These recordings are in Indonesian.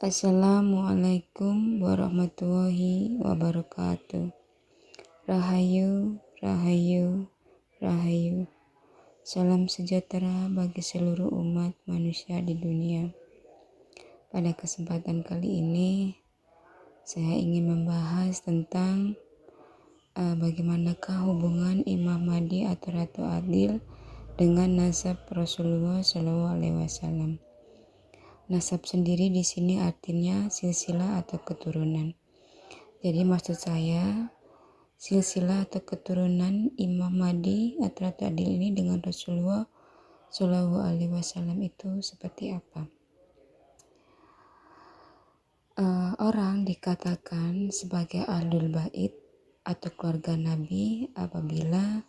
Assalamualaikum warahmatullahi wabarakatuh. Rahayu, rahayu, rahayu. Salam sejahtera bagi seluruh umat manusia di dunia. Pada kesempatan kali ini, saya ingin membahas tentang bagaimanakah hubungan Imam Mahdi atau Ratu Adil dengan nasab Rasulullah SAW. Nasab sendiri di sini artinya silsilah atau keturunan. Jadi maksud saya silsilah atau keturunan Imam Mahdi atau Ratu Adil ini dengan Rasulullah Shallallahu Alaihi Wasallam itu seperti apa? Orang dikatakan sebagai ahlul bait atau keluarga Nabi apabila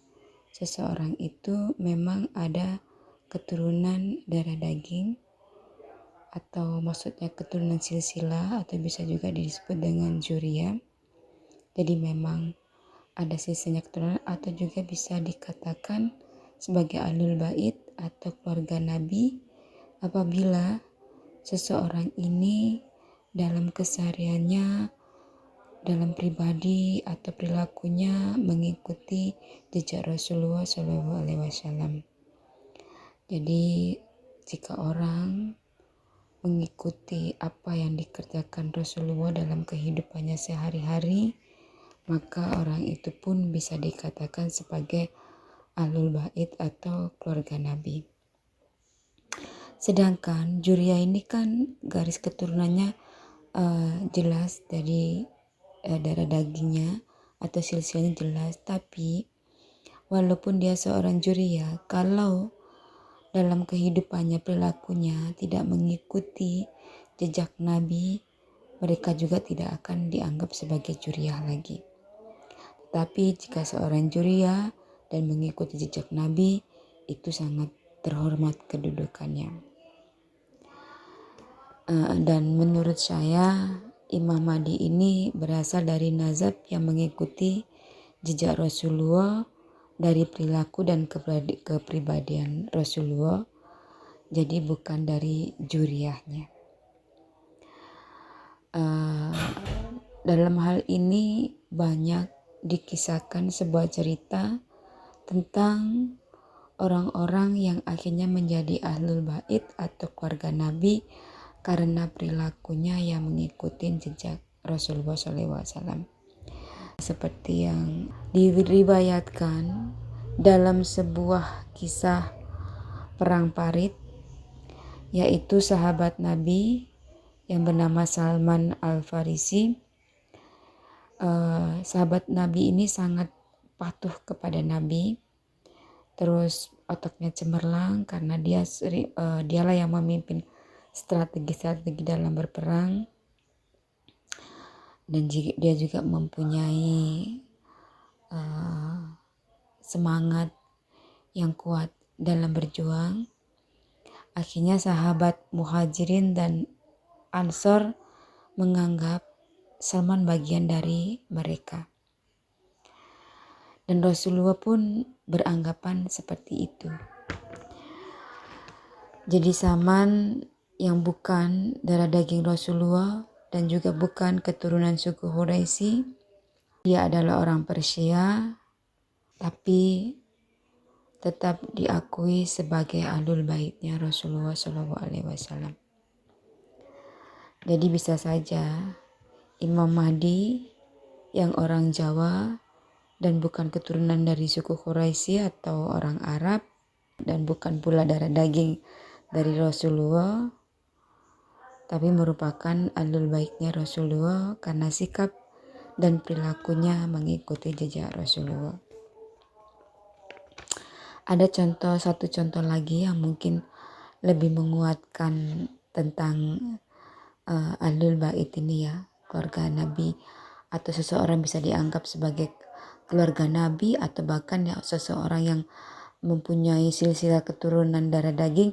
seseorang itu memang ada keturunan darah daging, atau maksudnya keturunan silsilah, atau bisa juga disebut dengan zuriyah. Jadi memang ada silsilahnya keturunan, atau juga bisa dikatakan sebagai ahlul bait atau keluarga Nabi apabila seseorang ini dalam kesehariannya, dalam pribadi atau perilakunya mengikuti jejak Rasulullah SAW. Jadi jika orang mengikuti apa yang dikerjakan Rasulullah dalam kehidupannya sehari-hari, maka orang itu pun bisa dikatakan sebagai ahlul bait atau keluarga Nabi. Sedangkan zuriyah ini kan garis keturunannya jelas dari darah dagingnya atau silsilahnya jelas, tapi walaupun dia seorang zuriyah, kalau dalam kehidupannya, perilakunya tidak mengikuti jejak Nabi, mereka juga tidak akan dianggap sebagai zuriyah lagi. Tapi jika seorang zuriyah dan mengikuti jejak Nabi, itu sangat terhormat kedudukannya. Dan menurut saya, Imam Mahdi ini berasal dari nazab yang mengikuti jejak Rasulullah dari perilaku dan kepribadian Rasulullah, jadi bukan dari zuriyahnya. Dalam hal ini banyak dikisahkan sebuah cerita tentang orang-orang yang akhirnya menjadi ahlul bait atau keluarga Nabi karena perilakunya yang mengikuti jejak Rasulullah SAW. Seperti yang diriwayatkan dalam sebuah kisah perang Parit, yaitu sahabat Nabi yang bernama Salman Al-Farisi. Sahabat Nabi ini sangat patuh kepada Nabi, terus otaknya cemerlang karena dialah yang memimpin strategi-strategi dalam berperang. Dan dia juga mempunyai semangat yang kuat dalam berjuang. Akhirnya sahabat Muhajirin dan Ansor menganggap Salman bagian dari mereka. Dan Rasulullah pun beranggapan seperti itu. Jadi Salman yang bukan darah daging Rasulullah dan juga bukan keturunan suku Quraisy, dia adalah orang Persia, tapi tetap diakui sebagai ahlul baitnya Rasulullah SAW. Jadi bisa saja Imam Mahdi yang orang Jawa dan bukan keturunan dari suku Quraisy atau orang Arab, dan bukan pula darah daging dari Rasulullah, tapi merupakan ahlul baitnya Rasulullah karena sikap dan perilakunya mengikuti jejak Rasulullah. Ada satu contoh lagi yang mungkin lebih menguatkan tentang ahlul bait ini ya, keluarga Nabi, atau seseorang bisa dianggap sebagai keluarga Nabi, atau bahkan ya seseorang yang mempunyai silsilah keturunan darah daging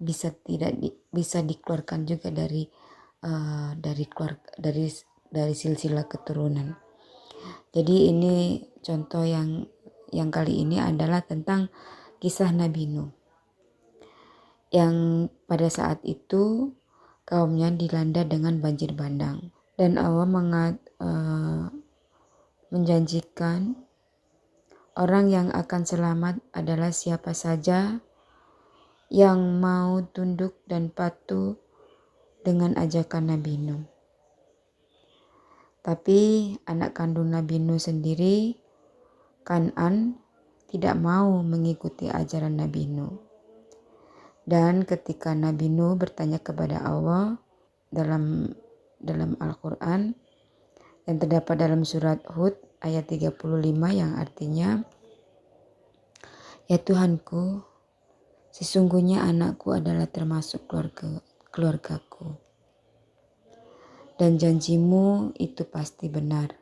bisa dikeluarkan juga dari silsilah keturunan. Jadi ini contoh yang kali ini adalah tentang kisah Nabi Nuh, yang pada saat itu kaumnya dilanda dengan banjir bandang. Dan Allah menjanjikan orang yang akan selamat adalah siapa saja yang mau tunduk dan patuh dengan ajakan Nabi Nuh. Tapi anak kandung Nabi Nuh sendiri, Kan'an, tidak mau mengikuti ajaran Nabi Nuh. Dan ketika Nabi Nuh bertanya kepada Allah dalam Al-Quran yang terdapat dalam surat Hud ayat 35 yang artinya, "Ya Tuhanku, sesungguhnya anakku adalah termasuk keluargaku. Dan janjimu itu pasti benar.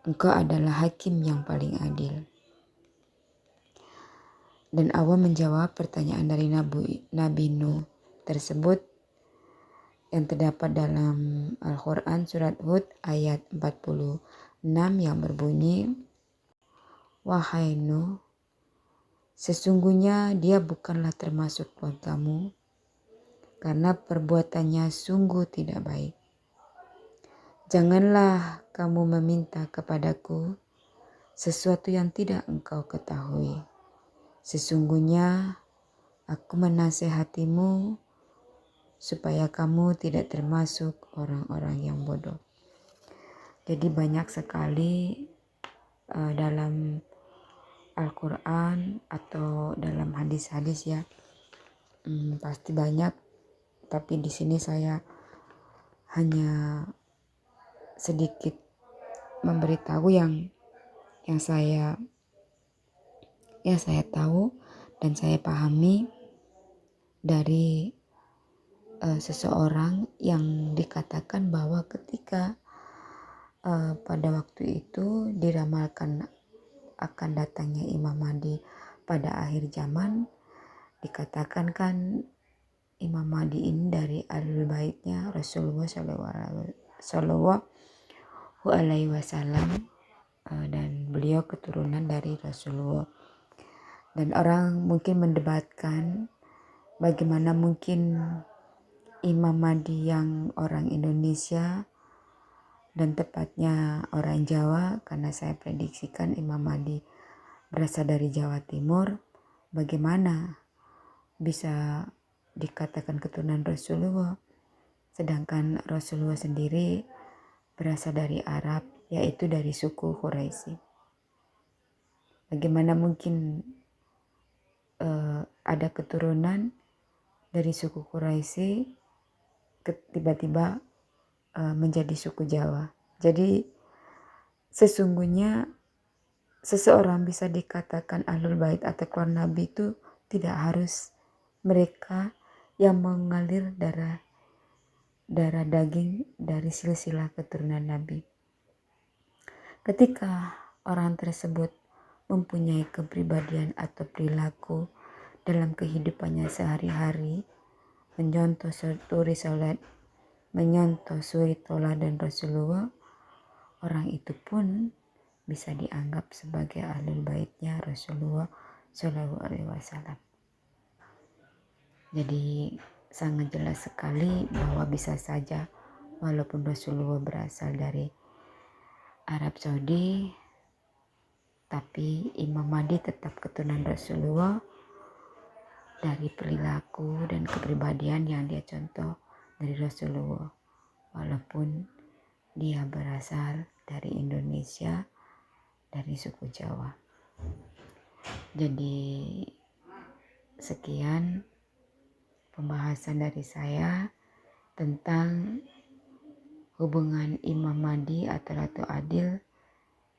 Engkau adalah hakim yang paling adil." Dan Allah menjawab pertanyaan dari Nabi Nuh tersebut yang terdapat dalam Al-Quran surat Hud ayat 46 yang berbunyi, "Wahai Nuh, sesungguhnya dia bukanlah termasuk keluargamu karena perbuatannya sungguh tidak baik. Janganlah kamu meminta kepadaku sesuatu yang tidak engkau ketahui. Sesungguhnya aku menasehatimu supaya kamu tidak termasuk orang-orang yang bodoh." Jadi banyak sekali dalam Al-Quran atau dalam hadis-hadis ya, pasti banyak. Tapi di sini saya hanya sedikit memberitahu yang saya tahu dan saya pahami dari seseorang yang dikatakan bahwa ketika pada waktu itu diramalkan akan datangnya Imam Mahdi pada akhir zaman, dikatakan kan Imam Mahdi ini dari Ahlul Baitnya Rasulullah Shallallahu Alaihi Wasallam, dan beliau keturunan dari Rasulullah. Dan orang mungkin mendebatkan bagaimana mungkin Imam Mahdi yang orang Indonesia dan tepatnya orang Jawa, karena saya prediksikan Imam Mahdi berasal dari Jawa Timur, bagaimana bisa dikatakan keturunan Rasulullah, sedangkan Rasulullah sendiri berasal dari Arab, yaitu dari suku Quraisy. Bagaimana mungkin ada keturunan dari suku Quraisy tiba-tiba menjadi suku Jawa. Jadi sesungguhnya seseorang bisa dikatakan Ahlul Bait atau keluarga Nabi itu tidak harus mereka yang mengalir darah daging dari silsilah keturunan Nabi. Ketika orang tersebut mempunyai kepribadian atau perilaku dalam kehidupannya sehari-hari, mencontoh suri toladan Rasulullah, orang itu pun bisa dianggap sebagai Ahlul Baitnya Rasulullah Shallallahu Alaihi Wasallam. Jadi sangat jelas sekali bahwa bisa saja walaupun Rasulullah berasal dari Arab Saudi, tapi Imam Mahdi tetap keturunan Rasulullah dari perilaku dan kepribadian yang dia contoh dari Rasulullah, walaupun dia berasal dari Indonesia, dari suku Jawa. Jadi sekian pembahasan dari saya tentang hubungan Imam Mahdi atau Ratu Adil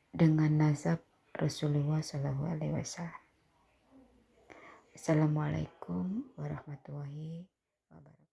dengan nasab Rasulullah Shallallahu Alaihi Wasallam. Assalamualaikum warahmatullahi wabarakatuh.